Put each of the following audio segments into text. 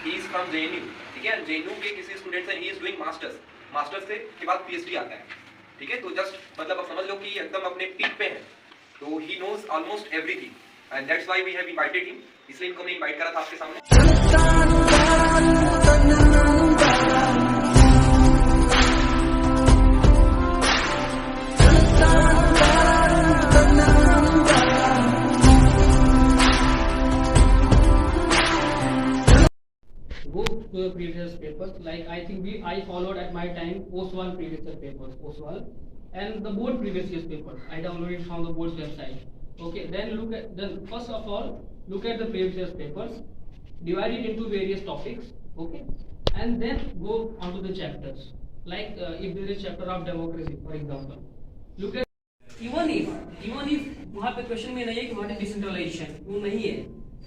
He is from JNU, ठीक है, JNU के किसी स्टूडेंट से ही इज डूइंग मास्टर्स से के बाद पीएचडी आता है, ठीक है। तो जस्ट मतलब आप समझ लो कि एकदम अपने पीक पे है, तो he knows almost everything and that's why we have invited him, इसलिए इनको मैं इनवाइट करा था आपके सामने। Go to the previous papers. Like I think I followed at my time OSWAL previous year papers, OSWAL, and the board previous year's papers. I downloaded from the board's website. Okay, then first of all look at the previous year's papers, divide it into various topics. Okay, and then go onto the chapters. Like if there is chapter of democracy, for example, look at even if वहाँ पे question में नहीं है कि what is decentralisation, वो नहीं है,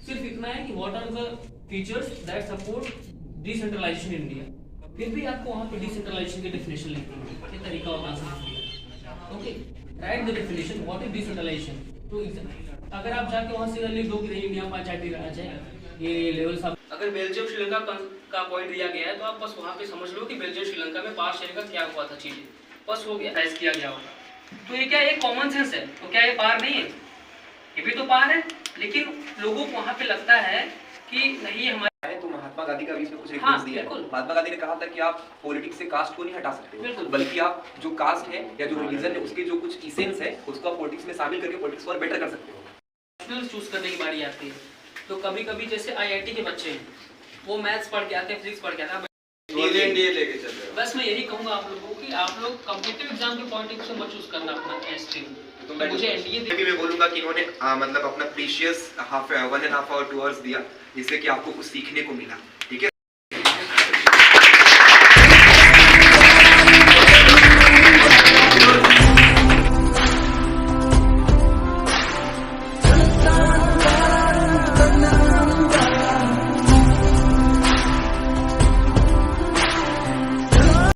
सिर्फ इतना है कि what are the features that support decentralization in India. फिर भी आपको वहाँ पे डिसेंट्रलाइजेशन की डेफिनेशन लिखनी है, ये तरीका और आंसर लिखने। Okay, write the definition what is decentralization. तो अगर आप जाके वहाँ से लिख दो कि नहीं इंडिया पंचायती राज है, ये लेवल सब, अगर बेल्जियम श्रीलंका का पॉइंट दिया गया है तो आप बस वहाँ पे समझ लो कि बेल्जियम श्रीलंका में पास शेयर का क्या हुआ था, चीजें बस हो गया, ऐसा किया गया होगा। तो ये क्या एक कॉमन सेंस है, तो क्या ये पार नहीं है? ये भी तो पार है, लेकिन लोगों को वहाँ पे लगता है कि नहीं हमारे। तो महात्मा गांधी का भी इसमें कुछ रेफरेंस दिया है। महात्मा गांधी ने कहा था कि आप पॉलिटिक्स से कास्ट को नहीं हटा सकते, बल्कि आप जो कास्ट है या जो रिलीजन है उसके जो कुछ इसेंस है उसको आप पॉलिटिक्स में शामिल करके पॉलिटिक्स को और बेटर कर सकते हो। चूज करने की बारी आती है, तो कभी कभी जैसे आईआईटी के बच्चे हैं, वो मैथ्स पढ़ के आते हैं, फिजिक्स पढ़ के आते हैं, लेके चल रहे हो। बस मैं यही कहूंगा आप लोगों को कि आप लोग कॉम्पिटिटिव एग्जाम के पॉइंट ऑफ व्यू से मत चूज करना अपना स्ट्रीम। तो मुझे एनडीए मैं बोलूंगा कि इन्होंने मतलब अपना प्रीशियस 1.5 आवर 2 आवर्स दिया, जिससे कि आपको कुछ सीखने को मिला, ठीक है।